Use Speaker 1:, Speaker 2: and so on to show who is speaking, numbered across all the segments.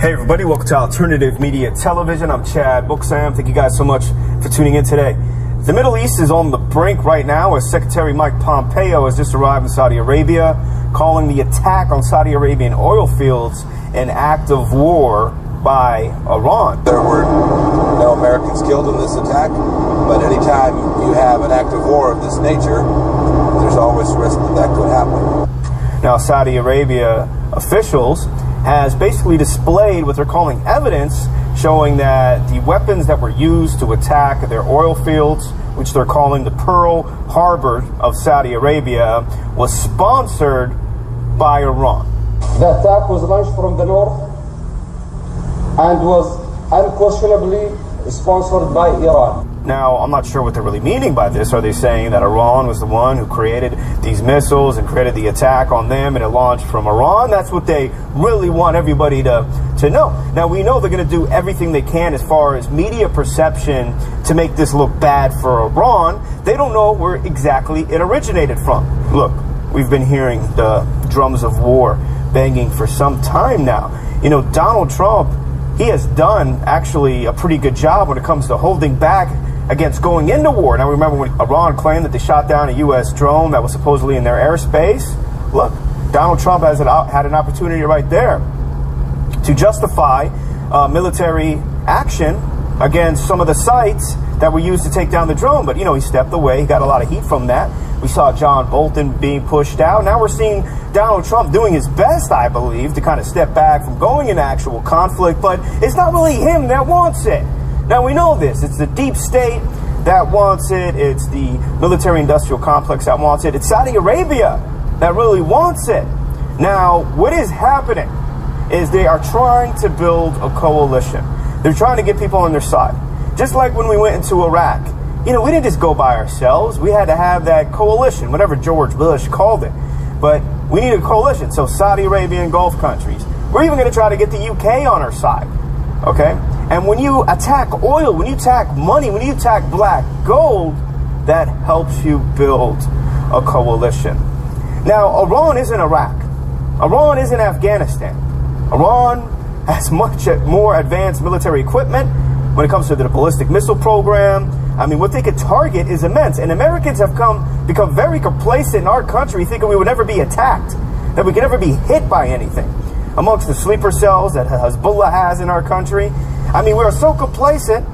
Speaker 1: Hey everybody, welcome to Alternative Media Television. I'm Chad Booksam. Thank you guys so much for tuning in today. The Middle East is on the brink right now as Secretary Mike Pompeo has just arrived in Saudi Arabia, calling the attack on Saudi Arabian oil fields an act of war by Iran.
Speaker 2: There were no Americans killed in this attack, but anytime you have an act of war of this nature, there's always a risk that could happen.
Speaker 1: Now, Saudi Arabia officials has basically displayed what they're calling evidence showing that the weapons that were used to attack their oil fields, which they're calling the Pearl Harbor of Saudi Arabia, was sponsored by Iran.
Speaker 3: The attack was launched from the north and was unquestionably sponsored by Iran.
Speaker 1: Now, I'm not sure what they're really meaning by this. Are they saying that Iran was the one who created these missiles and created the attack on them and it launched from Iran? That's what they really want everybody to know. Now, we know they're going to do everything they can as far as media perception to make this look bad for Iran. They don't know where exactly it originated from. Look, we've been hearing the drums of war banging for some time now. You know, Donald Trump, he has done actually a pretty good job when it comes to holding back against going into war. Now, remember when Iran claimed that they shot down a U.S. drone that was supposedly in their airspace? Look, Donald Trump has had an opportunity right there to justify military action against some of the sites that were used to take down the drone. But, you know, he stepped away. He got a lot of heat from that. We saw John Bolton being pushed out. Now we're seeing Donald Trump doing his best, I believe, to kind of step back from going into actual conflict. But it's not really him that wants it. Now, we know this. It's the deep state that wants it. It's the military-industrial complex that wants it. It's Saudi Arabia that really wants it. Now, what is happening is they are trying to build a coalition. They're trying to get people on their side. Just like when we went into Iraq. You know, we didn't just go by ourselves. We had to have that coalition, whatever George Bush called it. But we need a coalition. So Saudi Arabia and Gulf countries. We're even going to try to get the UK on our side. Okay? And when you attack oil, when you attack money, when you attack black gold, that helps you build a coalition. Now, Iran isn't Iraq. Iran isn't Afghanistan. Iran has much more advanced military equipment when it comes to the ballistic missile program. I mean, what they could target is immense. And Americans have become very complacent in our country, thinking we would never be attacked, that we could never be hit by anything. Amongst the sleeper cells that Hezbollah has in our country, I mean, we are so complacent.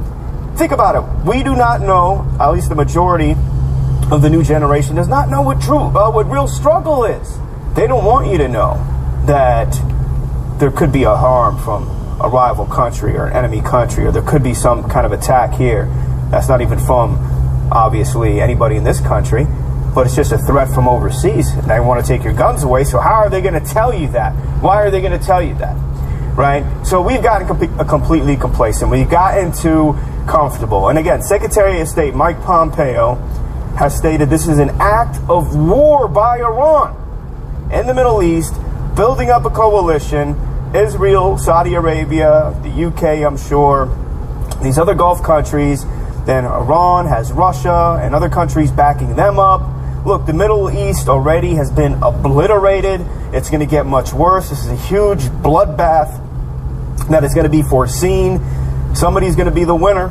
Speaker 1: Think about it. We do not know, at least the majority of the new generation does not know what real struggle is. They don't want you to know that there could be a harm from a rival country or an enemy country, or there could be some kind of attack here that's not even from, obviously, anybody in this country, but it's just a threat from overseas, and they want to take your guns away. So how are they going to tell you that? Why are they going to tell you that? Right? So we've gotten completely complacent. We've gotten too comfortable. And again, Secretary of State Mike Pompeo has stated this is an act of war by Iran in the Middle East, building up a coalition, Israel, Saudi Arabia, the UK, I'm sure, these other Gulf countries. Then Iran has Russia and other countries backing them up. Look, the Middle East already has been obliterated. It's going to get much worse. This is a huge bloodbath that is going to be foreseen. Somebody's going to be the winner,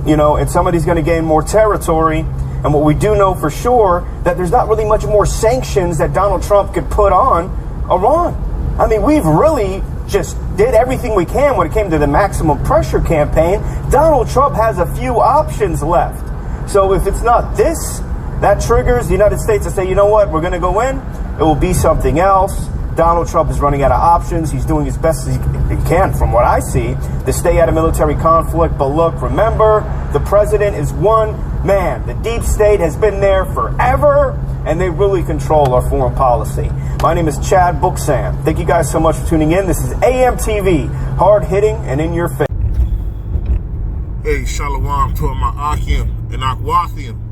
Speaker 1: you know, and somebody's going to gain more territory. And what we do know for sure, that there's not really much more sanctions that Donald Trump could put on Iran. I mean, we've really just did everything we can when it came to the maximum pressure campaign. Donald Trump has a few options left. So if it's not this, that triggers the United States to say, you know what, we're going to go in. It will be something else. Donald Trump is running out of options. He's doing as best as he can, from what I see, to stay out of military conflict. But look, remember, the president is one man. The deep state has been there forever, and they really control our foreign policy. My name is Chad Booksam. Thank you guys so much for tuning in. This is AMTV, hard-hitting and in your face.
Speaker 4: Hey, Shalom to my Akim and Akwathium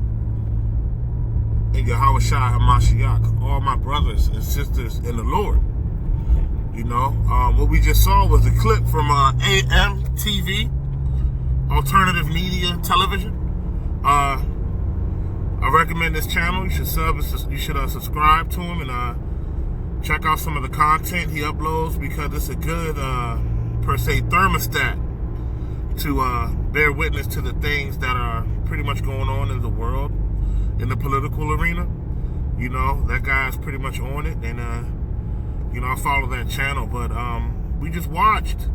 Speaker 4: and Yahweh Shai HaMashiach, all my brothers and sisters in the Lord. You know, what we just saw was a clip from AMTV, Alternative Media Television. I recommend this channel. You should subscribe to him and check out some of the content he uploads, because it's a good per se, thermostat to bear witness to the things that are pretty much going on in the world, in the political arena. You know, that guy's pretty much on it, and you know, I follow that channel. But we just watched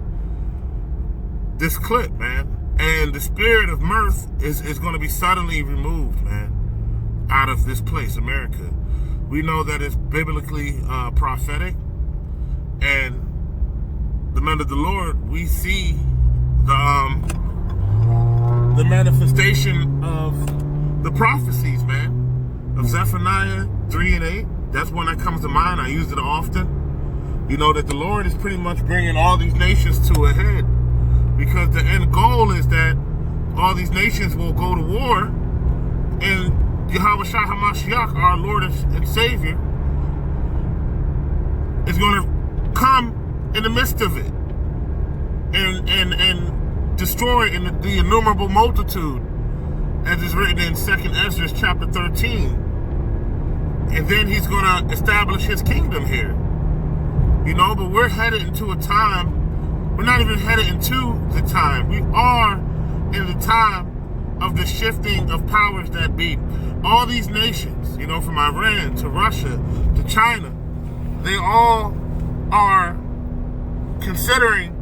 Speaker 4: this clip, man, and the spirit of mirth is going to be suddenly removed, man, out of this place, America. We know that it's biblically prophetic, and the men of the Lord, we see the manifestation of the prophecies, man, of Zephaniah 3 and 8. That's one that comes to mind. I use it often. You know, that the Lord is pretty much bringing all these nations to a head, because the end goal is that all these nations will go to war, and Yahawashi HaMashiach, our Lord and Savior, is going to come in the midst of it and destroy the innumerable multitude, as is written in 2nd Ezra chapter 13. And then he's going to establish his kingdom here. You know, but we're headed into a time, we're not even headed into the time. We are in the time of the shifting of powers that be. All these nations, you know, from Iran to Russia to China, they all are considering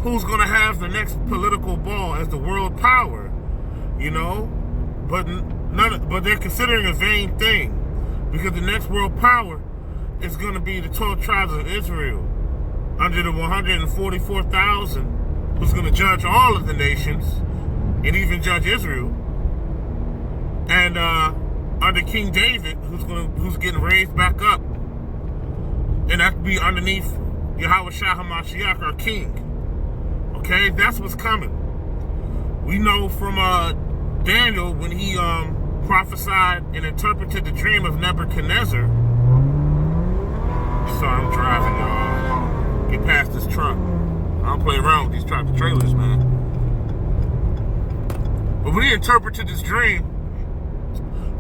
Speaker 4: who's going to have the next political ball as the world power, you know, but they're considering a vain thing, because the next world power is going to be the 12 tribes of Israel under the 144,000 who's going to judge all of the nations and even judge Israel, and under King David, who's getting raised back up, and that could be underneath Yahawashi HaMashiach, our King. Okay, that's what's coming. We know from Daniel, when he prophesied and interpreted the dream of Nebuchadnezzar. Sorry, I'm driving, y'all. Get past this truck. I don't play around with these tractor trailers, man. But when he interpreted this dream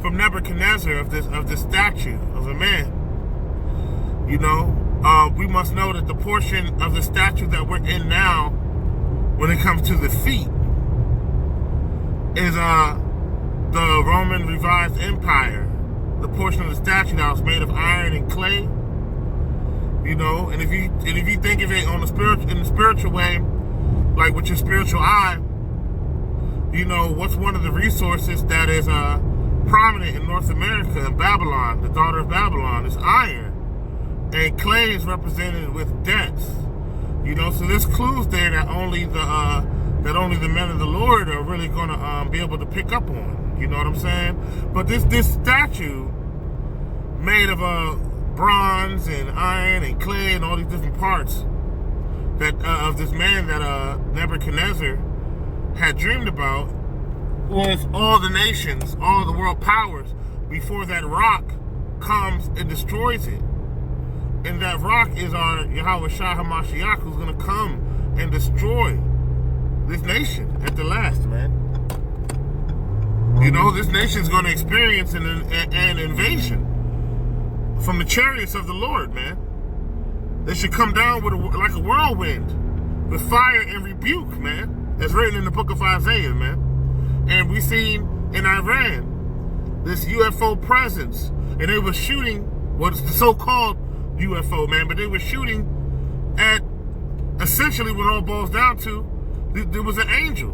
Speaker 4: from Nebuchadnezzar of this statue of a man, you know, we must know that the portion of the statue that we're in now, when it comes to the feet, is the Roman Revised Empire, the portion of the statue that was made of iron and clay. You know, and if you think of it in the spiritual way, like with your spiritual eye, you know, what's one of the resources that is prominent in North America and Babylon, the daughter of Babylon, is iron, and clay is represented with debts. You know, so there's clues there that only the men of the Lord are really going to be able to pick up on. You know what I'm saying? But this statue made of bronze and iron and clay and all these different parts that of this man that Nebuchadnezzar had dreamed about was all the nations, all the world powers, before that rock comes and destroys it. And that rock is our Yahawashi HaMashiach, who's going to come and destroy this nation at the last, man. You know, this nation's going to experience an invasion from the chariots of the Lord, man. They should come down with like a whirlwind, with fire and rebuke, man. That's written in the book of Isaiah, man. And we seen in Iran this UFO presence, and they were shooting what's the so-called UFO, man, but they were shooting at, essentially what it all boils down to, there was an angel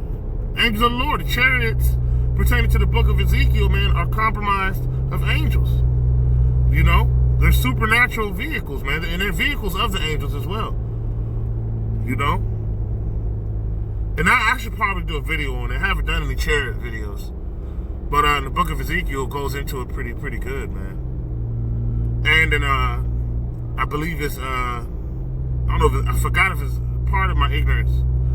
Speaker 4: of the Lord. The chariots pertaining to the book of Ezekiel, man, are comprised of angels. You know, they're supernatural vehicles, man, and they're vehicles of the angels as well. You know? And I should probably do a video on it. I haven't done any chariot videos. But in the book of Ezekiel goes into it pretty good, man. And then I believe it's I don't know if I forgot if it's part of my ignorance,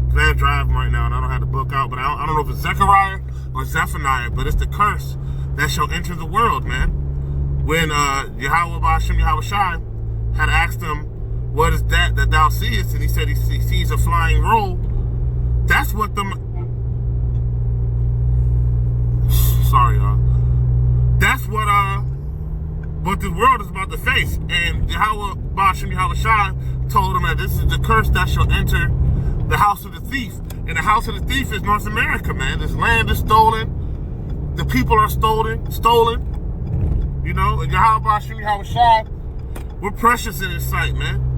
Speaker 4: because I'm driving right now and I don't have the book out, but I don't know if it's Zechariah or Zephaniah, but it's the curse that shall enter the world, man. When Yahweh Ba'ashem Yahawashi had asked him, what is that thou seest? And he said he sees a flying roll. That's what sorry, y'all. That's what this world is about to face. And Yahweh Ba'ashem Yahweh Shai told him that this is the curse that shall enter the house of the thief. And the house of the thief is North America, man. This land is stolen. The people are stolen. You know, and Yahweh Ba'ashem Yahweh Shai, we're precious in his sight, man.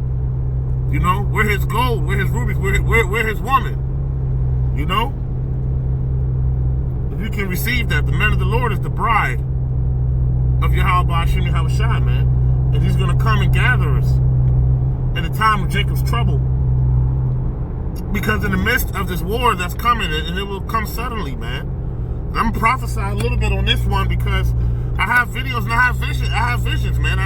Speaker 4: You know, we're his gold, we're his rubies, we're his woman. You know? If you can receive that, the man of the Lord is the bride of Yahweh Ba'ashem Yahweh Shai, man. And he's going to come and gather us in the time of Jacob's trouble. Because in the midst of this war that's coming, and it will come suddenly, man. And I'm prophesying a little bit on this one because I have videos and I have visions, man.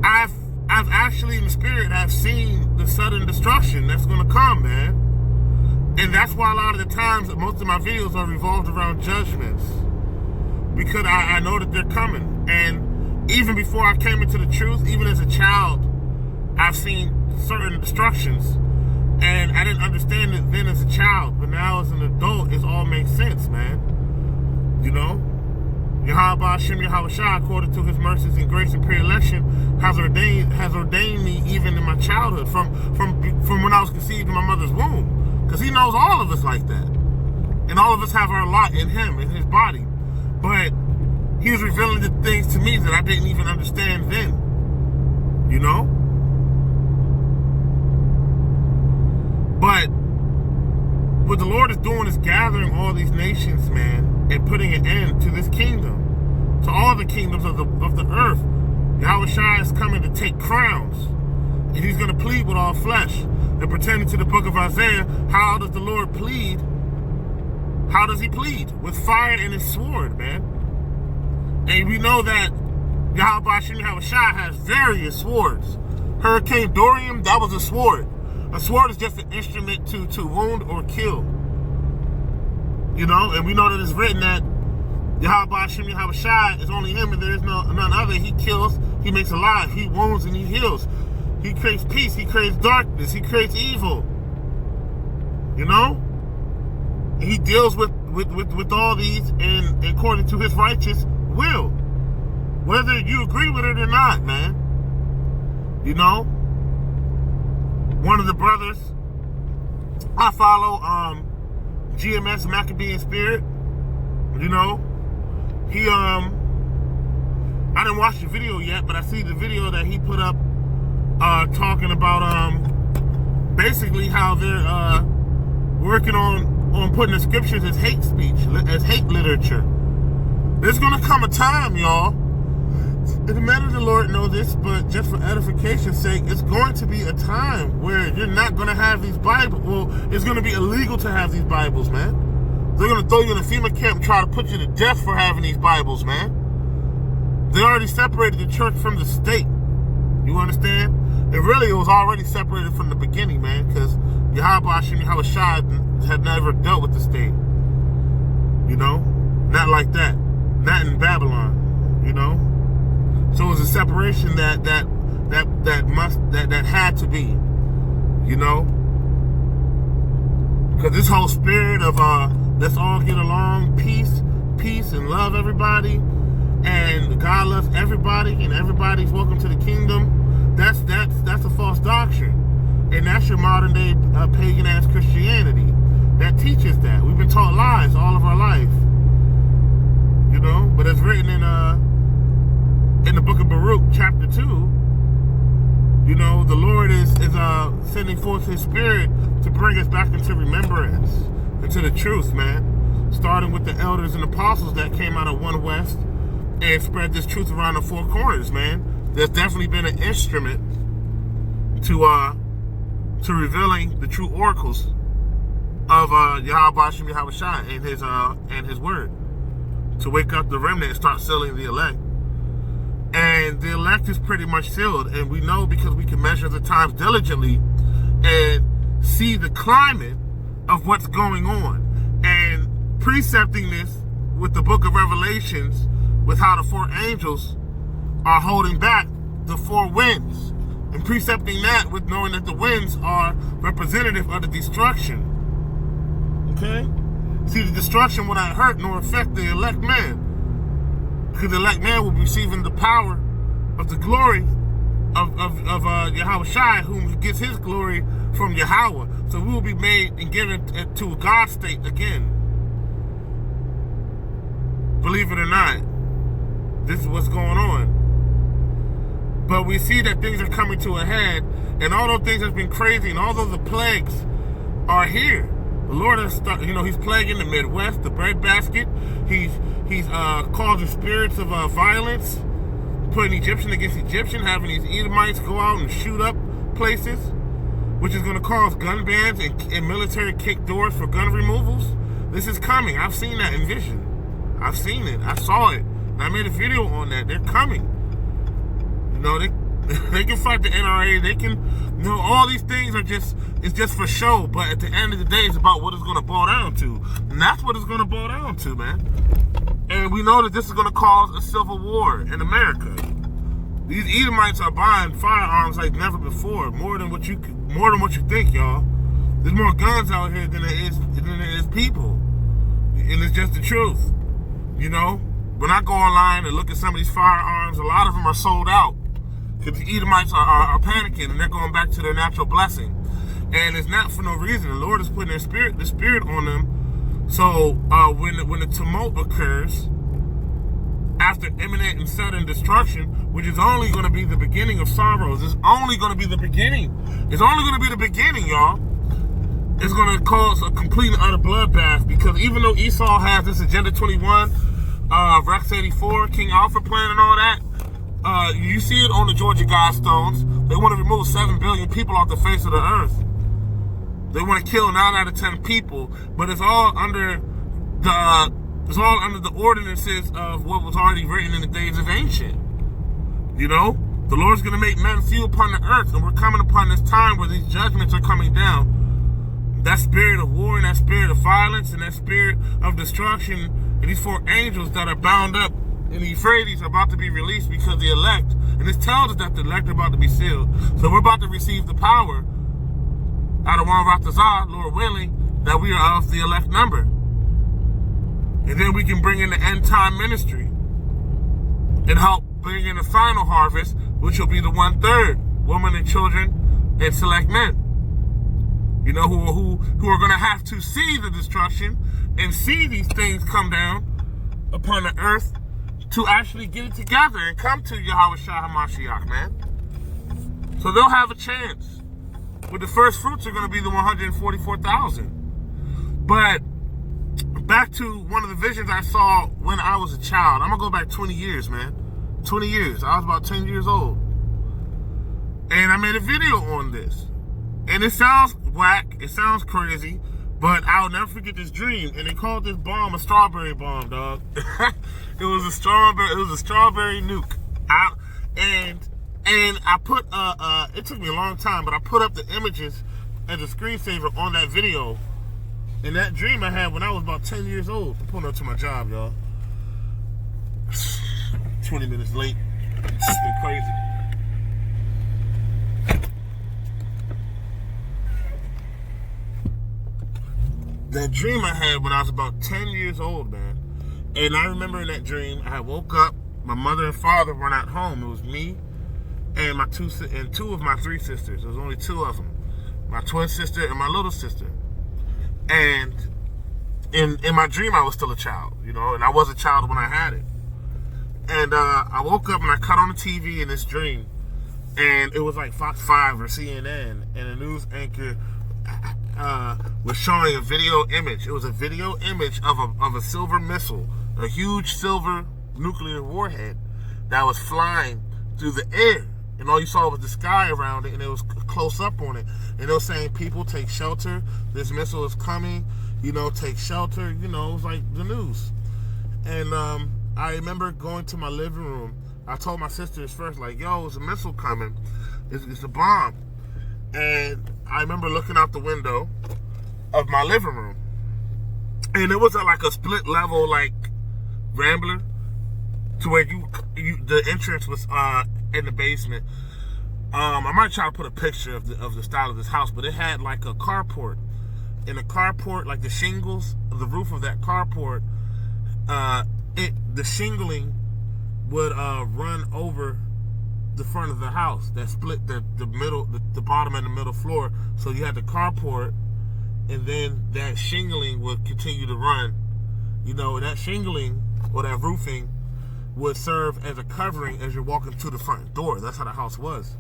Speaker 4: I've actually in the spirit, I've seen the sudden destruction that's going to come, man. And that's why a lot of the times most of my videos are revolved around judgments. Because I know that they're coming. And even before I came into the truth, even as a child, I've seen certain destructions. And I didn't understand it then as a child. But now as an adult, it all makes sense, man. You know? Yahweh Ba'ashem Yahweh Shai, according to his mercies and grace and pre-election, has ordained me even in my childhood, from when I was conceived in my mother's womb. Because he knows all of us like that. And all of us have our lot in him, in his body. But he was revealing the things to me that I didn't even understand then. You know? But what the Lord is doing is gathering all these nations, man, and putting an end to this kingdom, to all the kingdoms of the earth. Yahweh Shai is coming to take crowns, and he's going to plead with all flesh. And pertaining to the book of Isaiah, how does the Lord plead? How does he plead? With fire and his sword, man. And we know that Yahweh Ba'ashem Yahweh Shai has various swords. Hurricane Dorian, that was a sword. A sword is just an instrument to wound or kill. You know, and we know that it's written that Yahweh Ba'ashem Yahweh Shai is only him and there is none other. He kills, he makes alive, he wounds and he heals. He creates peace, he creates darkness, he creates evil. You know? He deals with all these and according to his righteous will. Whether you agree with it or not, man. You know? One of the brothers I follow, GMS Maccabean Spirit, you know, he, I didn't watch the video yet, but I see the video that he put up, talking about, basically how they're, working on putting the scriptures as hate speech, as hate literature. There's gonna come a time, y'all, and the man of the Lord know this, but just for edification's sake, it's going to be a time where you're not going to have these Bibles. Well, it's going to be illegal to have these Bibles, man. They're going to throw you in a FEMA camp and try to put you to death for having these Bibles, man. They already separated the church from the state. You understand? And really, it was already separated from the beginning, man, because Yahweh Ba'ashem Yahweh Shai had never dealt with the state. You know? Not like that. Not in Babylon, you know? So it was a separation that had to be, you know, because this whole spirit of let's all get along, peace and love everybody, and God loves everybody, and everybody's welcome to the kingdom. That's a false doctrine, and that's your modern day pagan ass Christianity that teaches that. We've been taught lies all of our life, you know. But it's written in the book of Baruch, chapter 2, you know, the Lord is sending forth his spirit to bring us back into remembrance, into the truth, man. Starting with the elders and apostles that came out of One West and spread this truth around the four corners, man. There's definitely been an instrument to revealing the true oracles of Yahweh Ba'ashem Yahweh Shai and his word, to wake up the remnant and start sealing the elect. And the elect is pretty much sealed, and we know because we can measure the times diligently and see the climate of what's going on, and precepting this with the book of Revelations, with how the four angels are holding back the four winds, and precepting that with knowing that the winds are representative of the destruction. Okay? See, the destruction will not hurt nor affect the elect man. Because the elect man will be receiving the power of the glory of Yahweh Shai, whom gets his glory from Yahweh. So we will be made and given to a God state again. Believe it or not, this is what's going on. But we see that things are coming to a head, and although things have been crazy, and although the plagues are here, the Lord has started, he's plaguing the Midwest, the breadbasket. He's causing spirits of violence, putting Egyptian against Egyptian, having these Edomites go out and shoot up places, which is going to cause gun bans and military kick doors for gun removals. This is coming. I've seen that in vision. I've seen it. I saw it. And I made a video on that. They're coming. They can fight the NRA. They can, all these things it's just for show. But at the end of the day, it's about what it's going to boil down to. And that's what it's going to boil down to, man. And we know that this is going to cause a civil war in America. These Edomites are buying firearms like never before, more than what you think, y'all. There's more guns out here than there is people, and it's just the truth. When I go online and look at some of these firearms, a lot of them are sold out because the Edomites are panicking and they're going back to their natural blessing, and it's not for no reason. The Lord is putting the spirit on them. So when the tumult occurs after imminent and sudden destruction, which is only going to be the beginning of sorrows, it's only going to be the beginning. It's only going to be the beginning, y'all. It's going to cause a complete and utter bloodbath, because even though Esau has this Agenda 21, Rex 84, King Alfred plan and all that, you see it on the Georgia Guidestones. They want to remove 7 billion people off the face of the earth. They want to kill 9 out of 10 people, but it's all under the ordinances of what was already written in the days of ancient. The Lord's going to make men few upon the earth, and we're coming upon this time where these judgments are coming down. That spirit of war and that spirit of violence and that spirit of destruction, and these 4 angels that are bound up in the Euphrates are about to be released because the elect, and this tells us that the elect are about to be sealed. So we're about to receive the power out of one Ratazah, Lord willing, that we are of the elect number. And then we can bring in the end time ministry and help bring in the final harvest, which will be the 1/3, women and children and select men. Who are going to have to see the destruction and see these things come down upon the earth to actually get it together and come to Yahweh Shai HaMashiach, man. So they'll have a chance. But the first fruits are going to be the 144,000. But back to one of the visions I saw when I was a child. I'm going to go back 20 years, man. 20 years. I was about 10 years old. And I made a video on this. And it sounds whack. It sounds crazy. But I'll never forget this dream. And they called this bomb a strawberry bomb, dog. It was a strawberry nuke. And I put, it took me a long time, but I put up the images as a screensaver on that video. And that dream I had when I was about 10 years old. I'm pulling up to my job, y'all. 20 minutes late. It's been crazy. That dream I had when I was about 10 years old, man. And I remember in that dream, I woke up, my mother and father were not home. It was me and two of my 3 sisters. There was only 2 of them. My twin sister and my little sister. And in my dream, I was still a child, and I was a child when I had it. And I woke up and I cut on the TV in this dream, and it was like Fox 5 or CNN, and a news anchor was showing a video image. It was a video image of a silver missile, a huge silver nuclear warhead that was flying through the air. And all you saw was the sky around it, and it was close up on it. And it was saying, people, take shelter. This missile is coming. Take shelter. It was like the news. And I remember going to my living room. I told my sisters first, like, yo, there's a missile coming. It's a bomb. And I remember looking out the window of my living room. And it was like a split level, like, Rambler, to where the entrance was in the basement. I might try to put a picture of the style of this house, but it had like a carport. In the carport, like the shingles of the roof of that carport, the shingling would run over the front of the house that split the bottom and the middle floor. So you had the carport, and then that shingling would continue to run. You know, that shingling or that roofing would serve as a covering as you're walking to the front door. That's how the house was.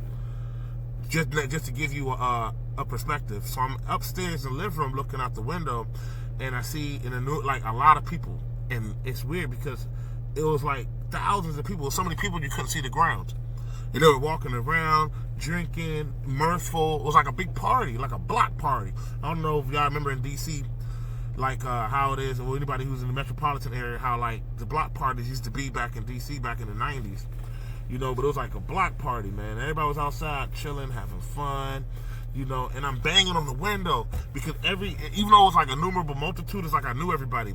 Speaker 4: Just to give you a perspective. So I'm upstairs in the living room looking out the window, and I see like a lot of people, and it's weird because it was like thousands of people. So many people you couldn't see the ground. And they were walking around, drinking, mirthful. It was like a big party, like a block party. I don't know if y'all remember in D.C., like how it is, or anybody who's in the metropolitan area, how like the block parties used to be back in D.C. back in the 90s. You know, but it was like a block party, man. Everybody was outside chilling, having fun, you know, and I'm banging on the window because even though it was like a innumerable multitude, it's like I knew everybody.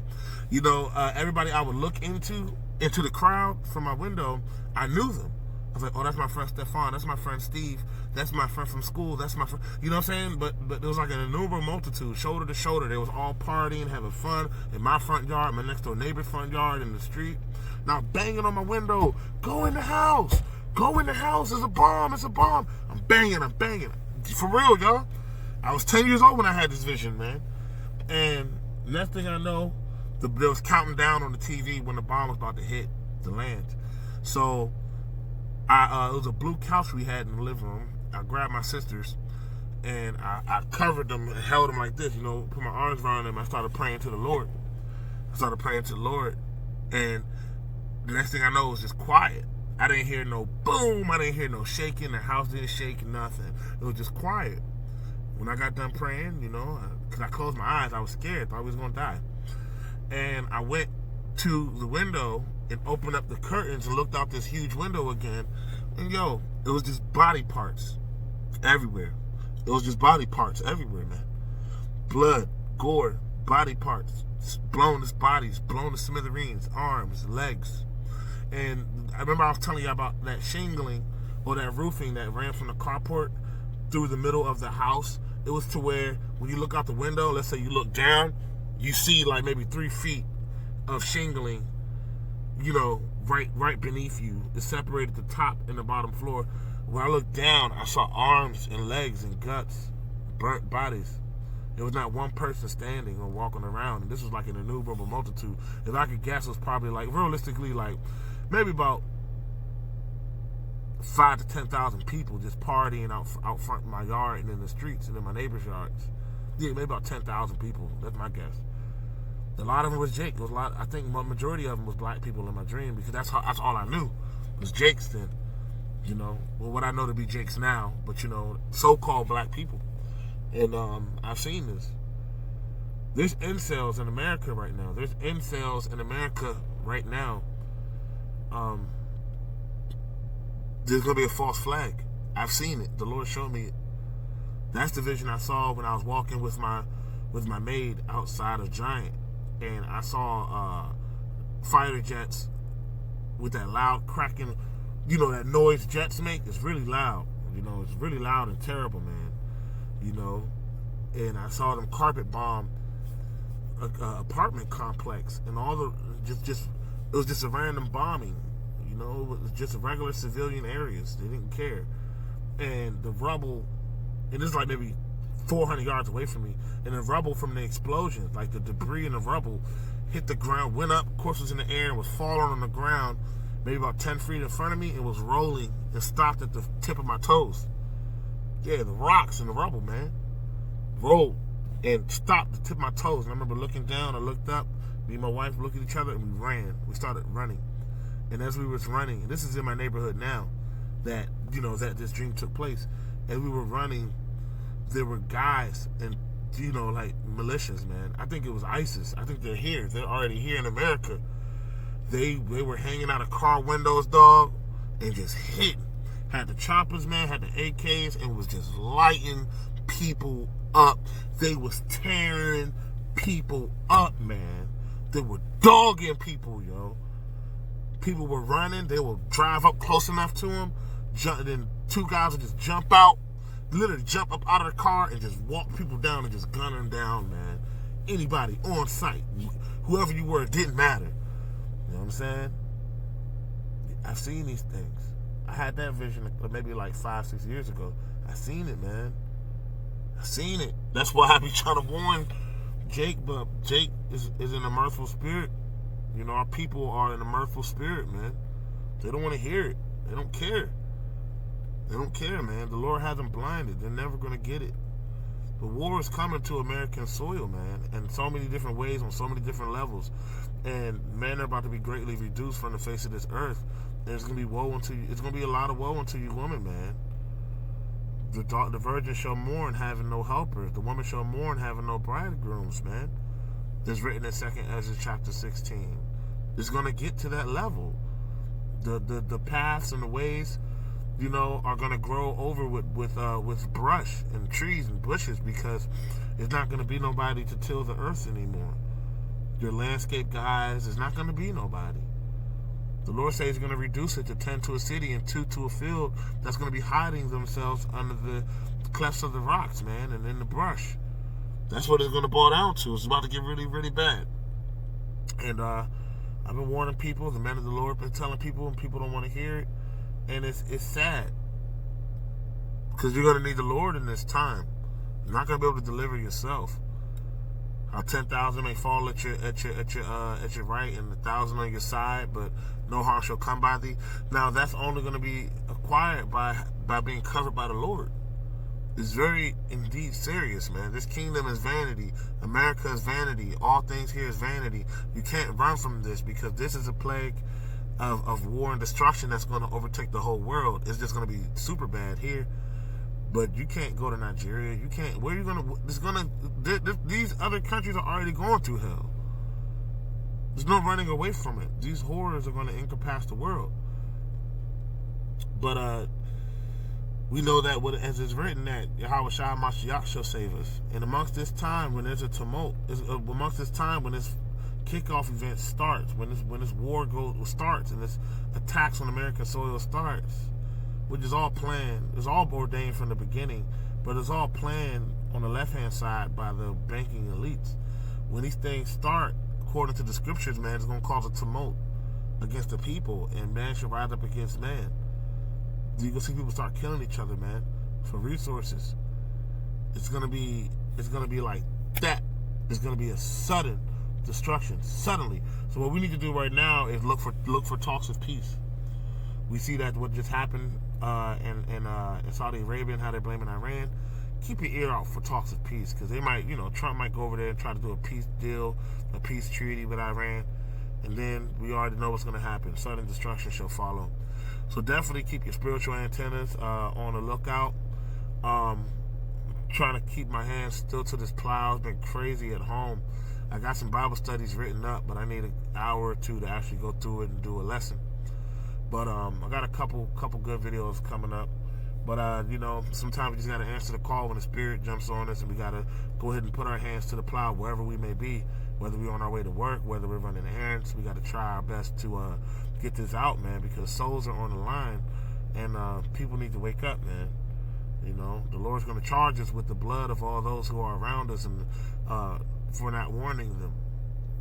Speaker 4: You know, everybody I would look into the crowd from my window, I knew them. I was like, oh, that's my friend Stefan, that's my friend Steve, that's my friend from school, that's my friend, you know what I'm saying? But it was like an innumerable multitude, shoulder to shoulder. They was all partying, having fun in my front yard, my next door neighbor's front yard, in the street. Now banging on my window, go in the house, it's a bomb, I'm banging. For real, y'all. I was 10 years old when I had this vision, man. And next thing I know, there was counting down on the TV when the bomb was about to hit the land. So it was a blue couch we had in the living room. I grabbed my sisters and I covered them and held them like this, you know, put my arms around them. I started praying to the Lord. And the next thing I know, it was just quiet. I didn't hear no boom. I didn't hear no shaking. The house didn't shake, nothing. It was just quiet. When I got done praying, you know, because I closed my eyes, I was scared. Thought I was going to die. And I went to the window and opened up the curtains and looked out this huge window again. And yo, it was just body parts everywhere. Man. Blood, gore, body parts, blown to bodies, blown to smithereens, arms, legs. And I remember I was telling you about that shingling or that roofing that ran from the carport through the middle of the house. It was to where when you look out the window, let's say you look down, you see like maybe 3 feet of shingling, you know, right beneath you. It separated the top and the bottom floor. When I looked down, I saw arms and legs and guts, burnt bodies. There was not one person standing or walking around. And this was like an innumerable multitude. If I could guess, it was probably like, realistically, like maybe about 5,000 to 10,000 people just partying out front of my yard and in the streets and in my neighbors' yards. Yeah, maybe about 10,000 people. That's my guess. A lot of them was Jake. It was a lot. I think the majority of them was black people in my dream because that's all I knew was Jakes then. You know, well, what I know to be Jakes now, but you know, so-called black people. And I've seen this. There's incels in America right now. There's gonna be a false flag. I've seen it. The Lord showed me it. That's the vision I saw when I was walking with my maid outside of Giant, and I saw fighter jets with that loud cracking, you know, that noise jets make. It's really loud. You know, it's really loud and terrible, man. You know, and I saw them carpet bomb a apartment complex, and all the just it was just a random bombing. You know, it was just regular civilian areas. They didn't care, and the rubble, and this is like maybe 400 yards away from me, and the rubble from the explosion, like the debris and the rubble, hit the ground, went up, of course, was in the air, and was falling on the ground, maybe about 10 feet in front of me, and was rolling and stopped at the tip of my toes. Yeah, the rocks and the rubble, man, rolled and stopped at the tip of my toes. And I remember looking down, I looked up, me and my wife looked at each other, and we ran. We started running. And as we was running, and this is in my neighborhood now, that, you know, that this dream took place, as we were running, there were guys and, you know, like militias, man. I think it was ISIS. I think they're here. They're already here in America. They were hanging out of car windows, dog, and just hitting. Had the choppers, man, had the AKs, and was just lighting people up. They was tearing people up, man. They were dogging people, yo. People were running. They would drive up close enough to them. Then 2 guys would just jump out, literally jump up out of the car and just walk people down and just gun them down, man. Anybody on site, whoever you were, it didn't matter. You know what I'm saying? I've seen these things. I had that vision maybe like 5-6 years ago. I seen it, man. I seen it. That's why I be trying to warn Jake, but Jake is in a mirthful spirit. You know, our people are in a mirthful spirit, man. They don't want to hear it. They don't care. They don't care, man. The Lord has them blinded. They're never going to get it. The war is coming to American soil, man, in so many different ways, on so many different levels. And men are about to be greatly reduced from the face of this earth. And it's going to be woe unto you. It's going to be a lot of woe unto you women, man. The virgin shall mourn, having no helpers. The woman shall mourn, having no bridegrooms, man. It's written in 2nd Ezra chapter 16. It's going to get to that level. The paths and the ways, you know, are going to grow over with brush and trees and bushes, because there's not going to be nobody to till the earth anymore. Your landscape guys, there's not going to be nobody. The Lord says He's going to reduce it to 10 to a city and 2 to a field that's going to be hiding themselves under the clefts of the rocks, man, and in the brush. That's what it's going to boil down to. It's about to get really, really bad. And I've been warning people. The men of the Lord been telling people, and people don't want to hear it. And it's sad, because you're going to need the Lord in this time. You're not going to be able to deliver yourself. How 10,000 may fall at your right and 1,000 on your side, but no harm shall come by thee. Now that's only going to be acquired by being covered by the Lord. It's very indeed serious, man. This kingdom is vanity. America is vanity. All things here is vanity. You can't run from this, because this is a plague of war and destruction that's going to overtake the whole world. It's just going to be super bad here. But you can't go to Nigeria. You can't. Where are you going to? These other countries are already going through hell. There's no running away from it. These horrors are going to encompass the world. But we know that, as it's written, that Yahweh Shai Mashiach shall save us. And amongst this time when there's a tumult, amongst this time when this kickoff event starts, when this war starts, and this attacks on American soil starts, which is all planned. It's all ordained from the beginning, but it's all planned on the left-hand side by the banking elites. When these things start, according to the scriptures, man, it's going to cause a tumult against the people, and man should rise up against man. You're going to see people start killing each other, man, for resources. It's going to be like that. It's going to be a sudden destruction, suddenly. So what we need to do right now is look for talks of peace. We see that what just happened in Saudi Arabia and how they're blaming Iran. Keep your ear out for talks of peace, because they might, Trump might go over there and try to do a peace deal, a peace treaty with Iran, and then we already know what's going to happen. Sudden destruction shall follow. So definitely keep your spiritual antennas on the lookout. Trying to keep my hands still to this plow. It's been crazy at home. I got some Bible studies written up, but I need an hour or two to actually go through it and do a lesson. But I got a couple good videos coming up. But sometimes we just gotta answer the call when the Spirit jumps on us, and we gotta go ahead and put our hands to the plow wherever we may be, whether we're on our way to work, whether we're running errands. We gotta try our best to get this out, man, because souls are on the line, and people need to wake up, man. The Lord's gonna charge us with the blood of all those who are around us, and for not warning them.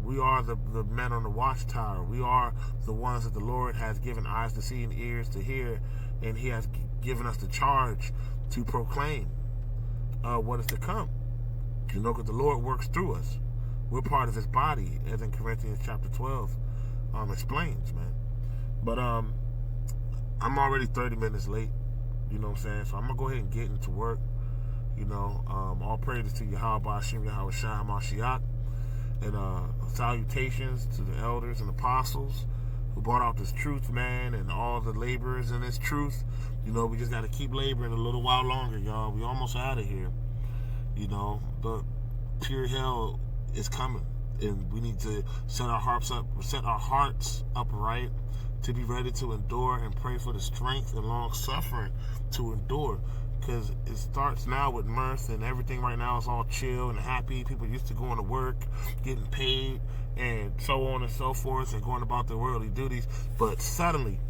Speaker 4: We are the men on the watchtower. We are the ones that the Lord has given eyes to see and ears to hear, and He has given us the charge to proclaim what is to come. Because the Lord works through us. We're part of His body, as in Corinthians chapter 12 explains, man. But I'm already 30 minutes late. You know what I'm saying? So I'm going to go ahead and get into work. All praises to Yahweh Hashem, Yahweh Shai Mashiach. And salutations to the elders and apostles who brought out this truth, man, and all the laborers in this truth. We just got to keep laboring a little while longer, y'all. We almost out of here. But pure hell is coming, and we need to set our hearts up right, to be ready to endure, and pray for the strength and long suffering to endure. Because it starts now with mirth, and everything right now is all chill and happy. People used to going to work, getting paid, and so on and so forth, and going about their worldly duties. But suddenly,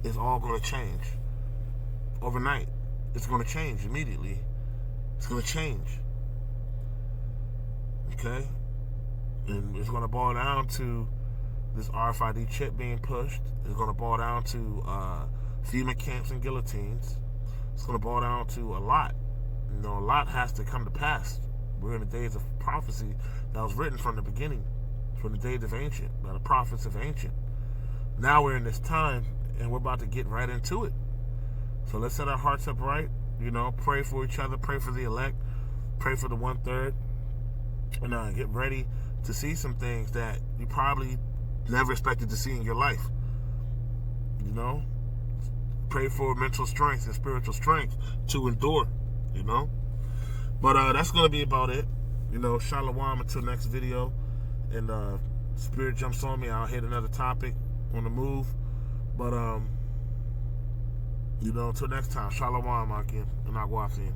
Speaker 4: it's all going to change. Overnight, it's going to change immediately. It's going to change. Okay? And it's going to boil down to this RFID chip being pushed. It's going to boil down to FEMA camps and guillotines. It's going to boil down to a lot. You know, a lot has to come to pass. We're in the days of prophecy that was written from the beginning, from the days of ancient, by the prophets of ancient. Now we're in this time, and we're about to get right into it. So let's set our hearts up right. You know, pray for each other, pray for the elect, pray for the 1/3, and get ready to see some things that you probably never expected to see in your life. You know, pray for mental strength and spiritual strength to endure, you know. But that's going to be about it. You know, shalom until next video. And Spirit jumps on me, I'll hit another topic on the move. But, you know, until next time, shalom, Akim, and Agwafian.